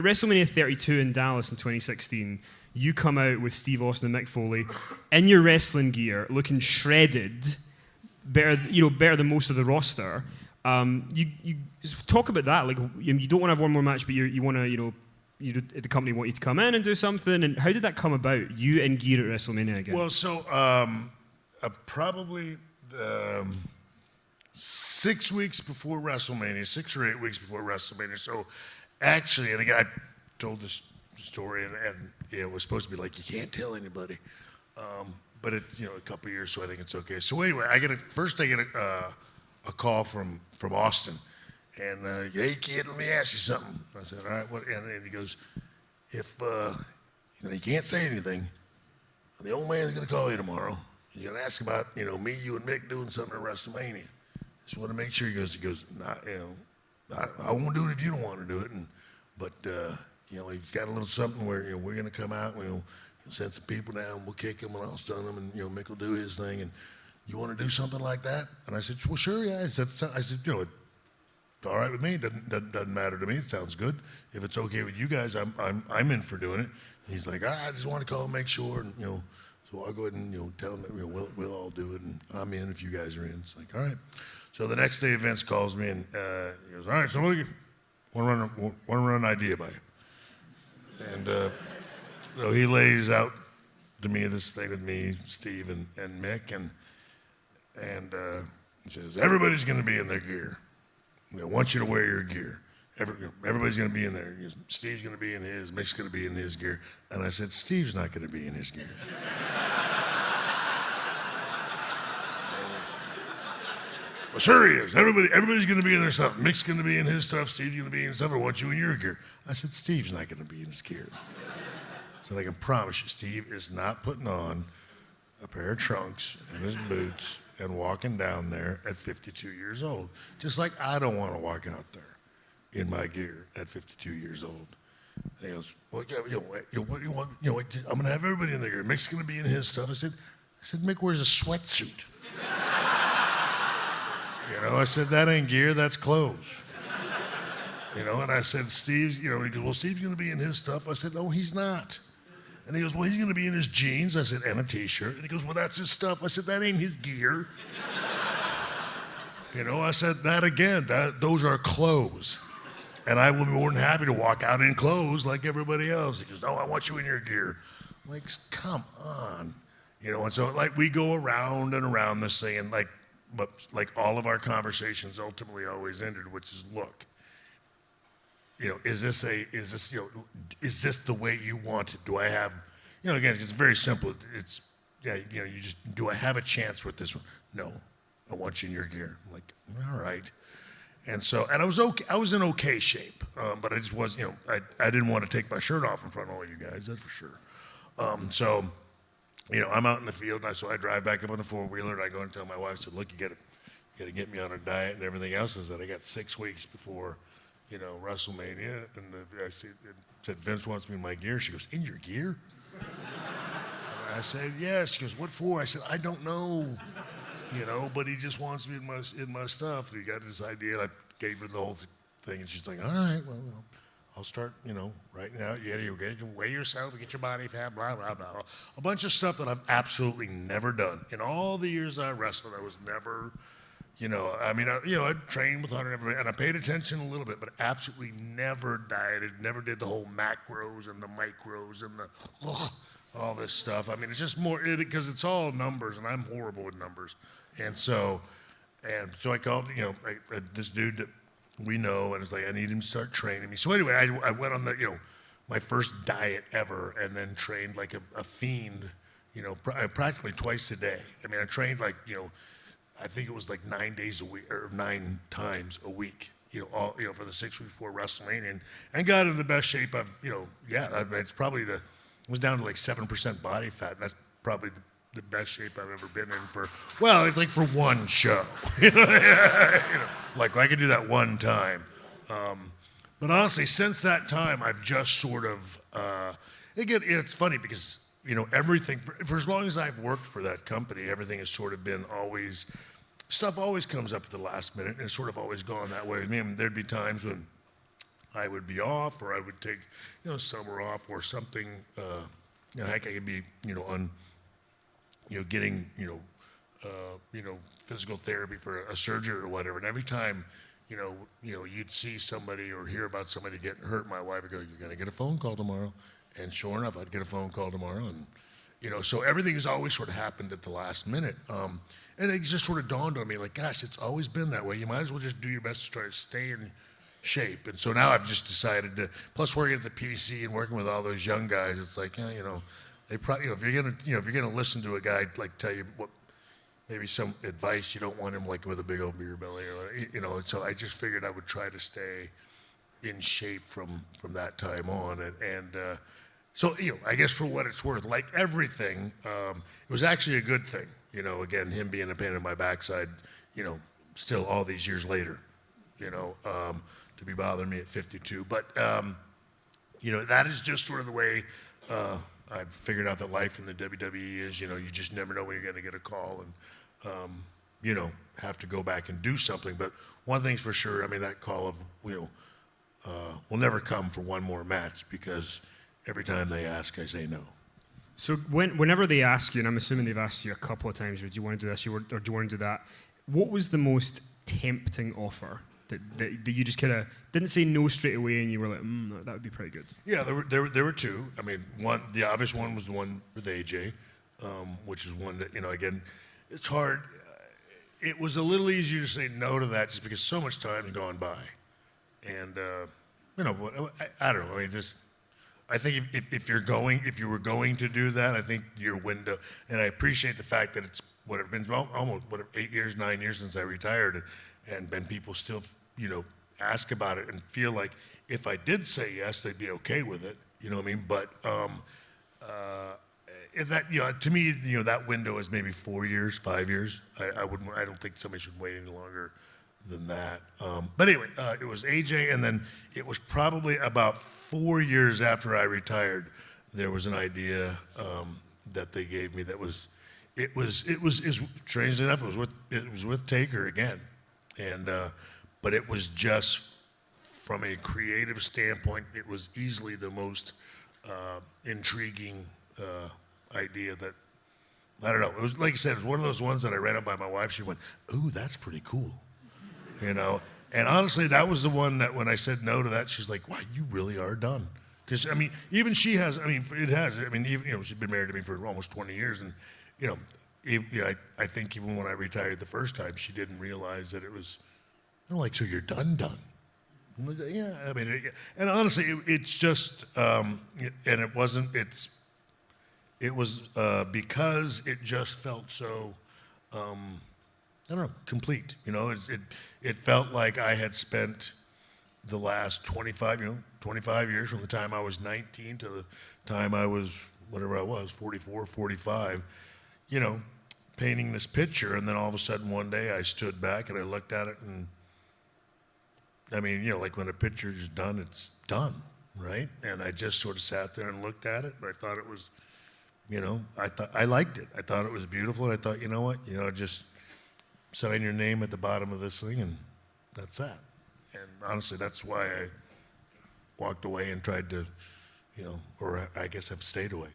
WrestleMania 32 in Dallas in 2016, you come out with Steve Austin and Mick Foley in your wrestling gear, looking shredded, better than most of the roster. You talk about that, like you don't want to have one more match, but you want to, the company want you to come in and do something. And how did that come about? You in gear at WrestleMania again? Well, so probably 6 weeks before WrestleMania, 6 or 8 weeks before WrestleMania. So actually, and again, I told this story, and it was supposed to be like, you can't tell anybody. But it's, a couple of years, so I think it's okay. So anyway, I get a call from Austin. And, hey, kid, let me ask you something. I said, all right, what? And he goes, if, you can't say anything, the old man's going to call you tomorrow. He's going to ask about, me, you, and Mick doing something at WrestleMania. Just want to make sure. He goes, not, I won't do it if you don't want to do it. But he's got a little something where, we're going to come out, we'll send some people down, we'll kick them, and I'll stun them, and, Mick will do his thing. And you want to do something like that? And I said, well, sure, yeah. I said, it's all right with me. It doesn't matter to me. It sounds good. If it's okay with you guys, I'm in for doing it. And he's like, I just want to call and make sure, and so I'll go ahead and tell him we'll all do it, and I'm in if you guys are in. It's like, all right. So the next day, Vince calls me and he goes, all right, so want to run an idea by you. And so he lays out to me this thing with me, Steve, and Mick, and he says, everybody's going to be in their gear. I want you to wear your gear. Everybody's going to be in there. Steve's going to be in his. Mick's going to be in his gear. And I said, Steve's not going to be in his gear. Well, sure he is. Everybody's going to be in their stuff. Mick's going to be in his stuff. Steve's going to be in his stuff. I want you in your gear. I said, Steve's not going to be in his gear. So I can promise you, Steve is not putting on a pair of trunks and his boots and walking down there at 52 years old. Just like I don't want to walk out there in my gear at 52 years old. And he goes, well, what you want? I'm going to have everybody in their gear. Mick's going to be in his stuff. I said, Mick wears a sweatsuit. I said, that ain't gear, that's clothes. And I said, Steve's, he goes, well, Steve's going to be in his stuff. I said, no, he's not. And he goes, well, he's going to be in his jeans. I said, and a T-shirt. And he goes, well, that's his stuff. I said, that ain't his gear. I said, that again, those are clothes. And I will be more than happy to walk out in clothes like everybody else. He goes, no, I want you in your gear. I'm like, come on. And so, we go around and around this thing, and but all of our conversations ultimately always ended, which is, look, is this the way you want it? Do I have, again, it's very simple. It's, do I have a chance with this one? No, I want you in your gear. I'm like, all right. And so, and I was okay. I was in okay shape, but I just was, I didn't want to take my shirt off in front of all you guys, that's for sure. So, I'm out in the field, and so I drive back up on the four-wheeler, and I go and tell my wife, I said, look, you got to get me on a diet and everything else. I said, I got 6 weeks before, WrestleMania, and I said, Vince wants me in my gear. She goes, in your gear? I said, yes. She goes, what for? I said, I don't know, but he just wants me in my stuff. And he got this idea, and I gave her the whole thing, and she's like, all right, well, I'll start, right now. You can weigh yourself, get your body fat, blah, blah, blah. A bunch of stuff that I've absolutely never done. In all the years I wrestled, I was never... I trained with Hunter and I paid attention a little bit, but absolutely never dieted, never did the whole macros and the micros and all this stuff. It's just more, because it's all numbers, and I'm horrible with numbers. And so I called, this dude that we know, and it's like, I need him to start training me. So anyway, I went on my first diet ever, and then trained like a fiend, practically twice a day. I trained I think it was 9 days a week, or 9 times a week, for the 6 weeks before WrestleMania, and got in the best shape I've, it's probably it was down to 7% body fat, and that's probably the best shape I've ever been in for one show, I could do that one time. But honestly, since that time, I've just sort of, again, it's funny because, everything, for as long as I've worked for that company, everything has sort of been always, stuff always comes up at the last minute, and it's sort of always gone that way with me. There'd be times when I would be off, or I would take, summer off or something. Heck, I could be, getting, physical therapy for a surgery or whatever. And every time, you'd see somebody or hear about somebody getting hurt, my wife would go, "You're gonna get a phone call tomorrow." And sure enough, I'd get a phone call tomorrow, and so everything has always sort of happened at the last minute. And it just sort of dawned on me, like, gosh, it's always been that way. You might as well just do your best to try to stay in shape. And so now I've just decided to. Plus, working at the PC and working with all those young guys, it's like, they probably, if you're gonna listen to a guy like tell you what, maybe some advice, you don't want him like with a big old beer belly, or So I just figured I would try to stay in shape from that time on, so I guess for what it's worth, like everything, it was actually a good thing. Again, him being a pain in my backside, still all these years later, to be bothering me at 52. But that is just sort of the way I've figured out that life in the WWE is. You just never know when you're going to get a call and have to go back and do something. But one thing's for sure, that call of will never come for one more match, because every time they ask, I say no. So whenever they ask you, and I'm assuming they've asked you a couple of times, do you want to do this or do you want to do that? What was the most tempting offer that you just kind of didn't say no straight away, and you were like, that would be pretty good? Yeah, there were two. The obvious one was the one with AJ, which is one that again, it's hard. It was a little easier to say no to that just because so much time's gone by, and I don't know. I think if you were going to do that, I think your window, and I appreciate the fact that it's been almost 8 years, 9 years since I retired, and people still ask about it and feel like if I did say yes, they'd be okay with it. You know what I mean? But if that to me that window is maybe 4 years, 5 years. I don't think somebody should wait any longer than that. But anyway, it was AJ, and then it was probably about 4 years after I retired, there was an idea that they gave me that was strangely enough, it was with Taker again, and but it was just from a creative standpoint, it was easily the most intriguing idea that. I don't know. It was, like I said, it was one of those ones that I ran up by my wife. She went, "Ooh, that's pretty cool." And honestly, that was the one that when I said no to that, she's like, "Wow, you really are done." Because even she has. It has. Even she's been married to me for almost 20 years, and I think even when I retired the first time, she didn't realize that it was. I'm like, "So you're done?" Yeah. And honestly, it's just, and it wasn't. It was because it just felt so. I don't know, complete. It felt like I had spent the last 25 years from the time I was 19 to the time I was, whatever I was, 44, 45, painting this picture. And then all of a sudden one day I stood back and I looked at it, and like when a picture's done, it's done, right? And I just sort of sat there and looked at it, but I thought it was, I liked it. I thought it was beautiful, and I thought, you know what, just sign your name at the bottom of this thing, and that's that. And honestly, that's why I walked away and tried to, or I guess I've stayed away.